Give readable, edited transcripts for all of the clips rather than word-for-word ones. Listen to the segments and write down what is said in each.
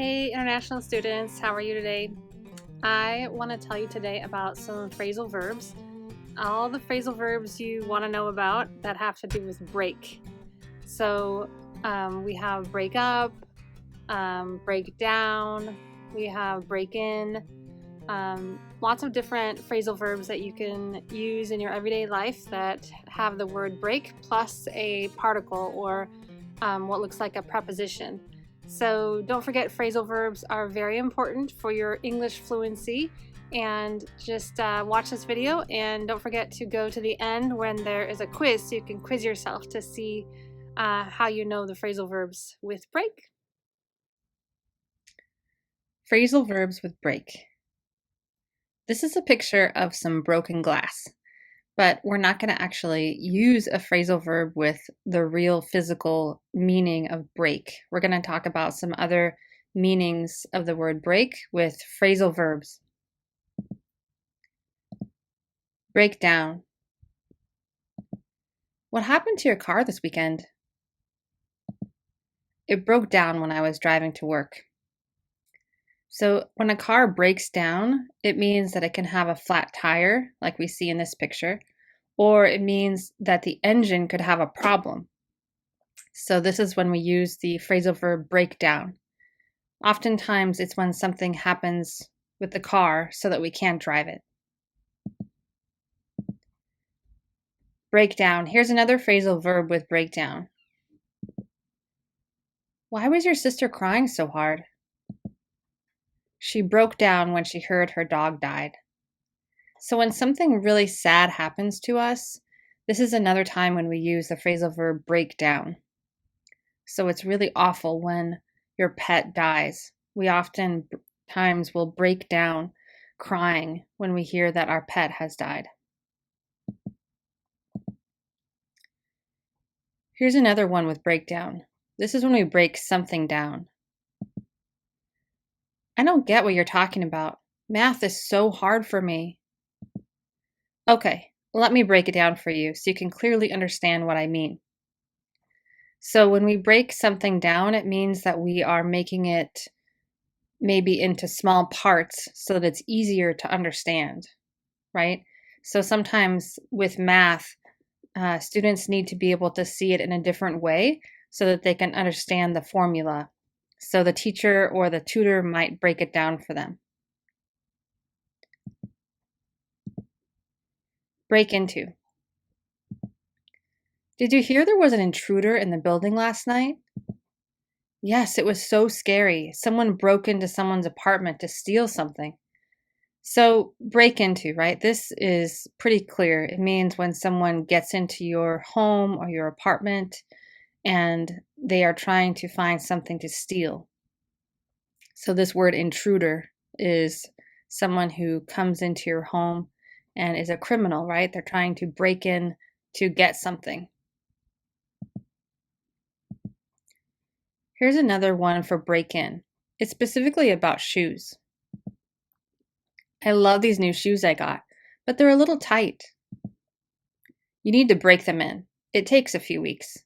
Hey international students, how are you today? I want to tell you today about some phrasal verbs. All the phrasal verbs you want to know about that have to do with break. So we have break up, break down, we have break in, lots of different phrasal verbs that you can use in your everyday life that have the word break plus a particle or what looks like a preposition. So don't forget, phrasal verbs are very important for your English fluency, and just watch this video, and don't forget to go to the end when there is a quiz so you can quiz yourself to see how you know the phrasal verbs with break. Phrasal verbs with break. This is a picture of some broken glass, but we're not going to actually use a phrasal verb with the real physical meaning of break. We're going to talk about some other meanings of the word break with phrasal verbs. Break down. What happened to your car this weekend? It broke down when I was driving to work. So when a car breaks down, it means that it can have a flat tire, like we see in this picture, or it means that the engine could have a problem. So this is when we use the phrasal verb break down. Oftentimes it's when something happens with the car so that we can't drive it. Break down. Here's another phrasal verb with break down. Why was your sister crying so hard? She broke down when she heard her dog died. So when something really sad happens to us, this is another time when we use the phrasal verb break down. So it's really awful when your pet dies. We oftentimes will break down crying when we hear that our pet has died. Here's another one with breakdown. This is when we break something down. I don't get what you're talking about. Math is so hard for me. Okay, let me break it down for you so you can clearly understand what I mean. So when we break something down, it means that we are making it maybe into small parts so that it's easier to understand, right? So sometimes with math, students need to be able to see it in a different way so that they can understand the formula. So the teacher or the tutor might break it down for them. Break into. Did you hear there was an intruder in the building last night? Yes, it was so scary. Someone broke into someone's apartment to steal something. So break into, right? This is pretty clear. It means when someone gets into your home or your apartment and they are trying to find something to steal. So this word intruder is someone who comes into your home and is a criminal, right? They're trying to break in to get something. Here's another one for break in. It's specifically about shoes. I love these new shoes I got, but they're a little tight. You need to break them in. It takes a few weeks.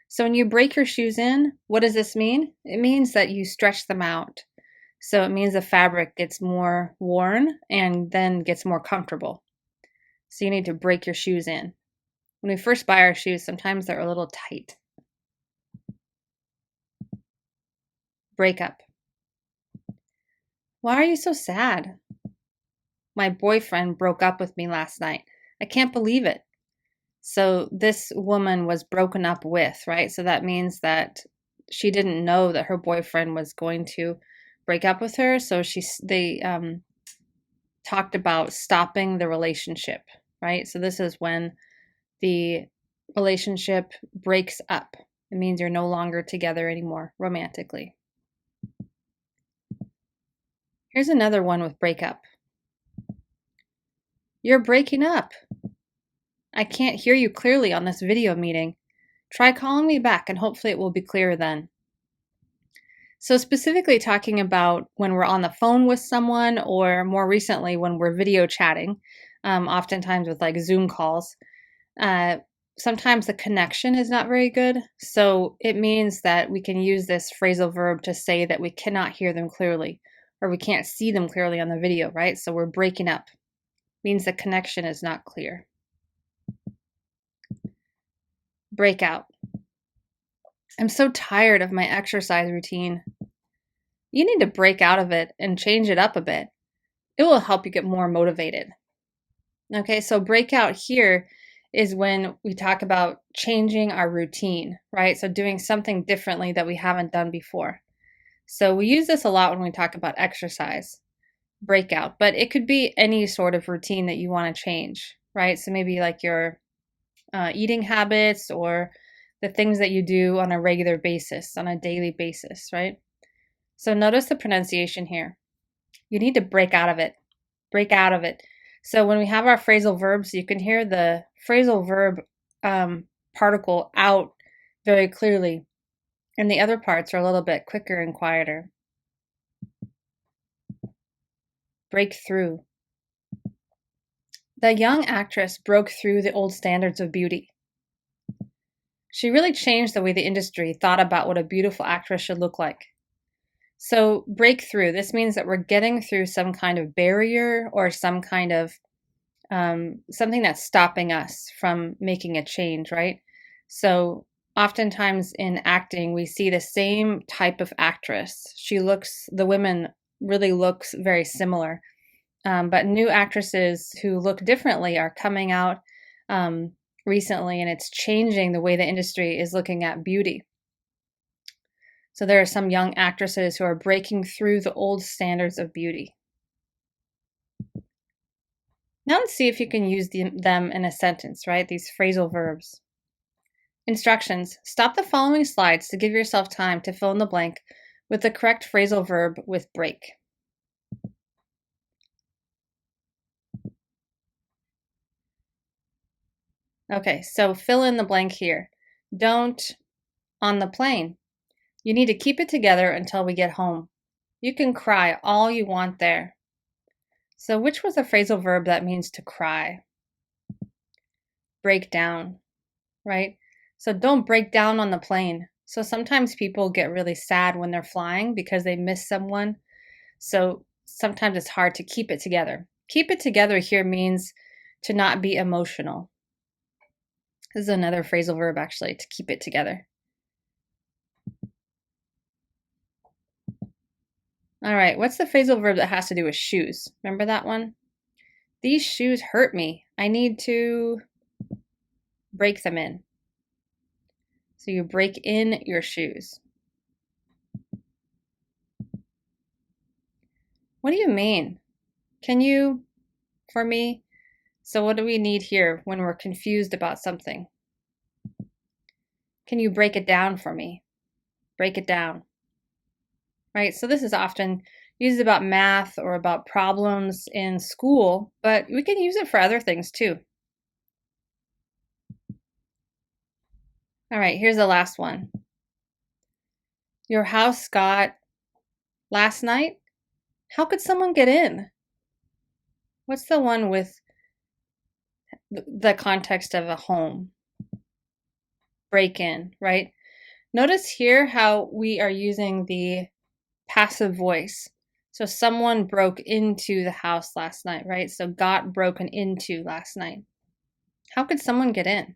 So when you break your shoes in, what does this mean? It means that you stretch them out. So it means the fabric gets more worn and then gets more comfortable. So you need to break your shoes in. When we first buy our shoes, sometimes they're a little tight. Break up. Why are you so sad? My boyfriend broke up with me last night. I can't believe it. So this woman was broken up with, right? So that means that she didn't know that her boyfriend was going to break up with her. So they talked about stopping the relationship, right? So this is when the relationship breaks up. It means you're no longer together anymore romantically. Here's another one with break up. You're breaking up. I can't hear you clearly on this video meeting. Try calling me back and hopefully it will be clearer then. So specifically talking about when we're on the phone with someone, or more recently when we're video chatting, oftentimes with like Zoom calls, sometimes the connection is not very good. So it means that we can use this phrasal verb to say that we cannot hear them clearly or we can't see them clearly on the video, right? So we're breaking up. Means the connection is not clear. Break out. I'm so tired of my exercise routine. You need to break out of it and change it up a bit. It will help you get more motivated. Okay, so breakout here is when we talk about changing our routine, right? So doing something differently that we haven't done before. So we use this a lot when we talk about exercise, breakout, but it could be any sort of routine that you want to change, right? So maybe like your eating habits or the things that you do on a regular basis, on a daily basis, right? So notice the pronunciation here. You need to break out of it. Break out of it. So when we have our phrasal verbs, you can hear the phrasal verb particle out very clearly. And the other parts are a little bit quicker and quieter. Break through. The young actress broke through the old standards of beauty. She really changed the way the industry thought about what a beautiful actress should look like. So breakthrough, this means that we're getting through some kind of barrier or some kind of something that's stopping us from making a change, right? So oftentimes in acting, we see the same type of actress. The women really looks very similar. But new actresses who look differently are coming out recently, and it's changing the way the industry is looking at beauty. So there are some young actresses who are breaking through the old standards of beauty. Now let's see if you can use them in a sentence, right? These phrasal verbs. Instructions. Stop the following slides to give yourself time to fill in the blank with the correct phrasal verb with break. Okay, so fill in the blank here. Don't on the plane. You need to keep it together until we get home. You can cry all you want there. So which was the phrasal verb that means to cry? Break down, right? So don't break down on the plane. So sometimes people get really sad when they're flying because they miss someone. So sometimes it's hard to keep it together. Keep it together here means to not be emotional. This is another phrasal verb actually, to keep it together. All right, what's the phrasal verb that has to do with shoes? Remember that one? These shoes hurt me. I need to break them in. So you break in your shoes. What do you mean? Can you, for me? So what do we need here when we're confused about something? Can you break it down for me? Break it down. Right, so this is often used about math or about problems in school, but we can use it for other things too. All right, here's the last one. Your house got last night? How could someone get in? What's the one with the context of a home? Break in, right? Notice here how we are using the passive voice. So someone broke into the house last night, right? So got broken into last night. How could someone get in?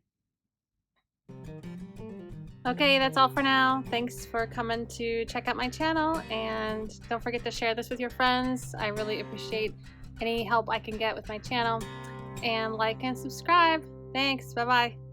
Okay, that's all for now. Thanks for coming to check out my channel, and don't forget to share this with your friends. I really appreciate any help I can get with my channel, and like and subscribe. Thanks. Bye-bye.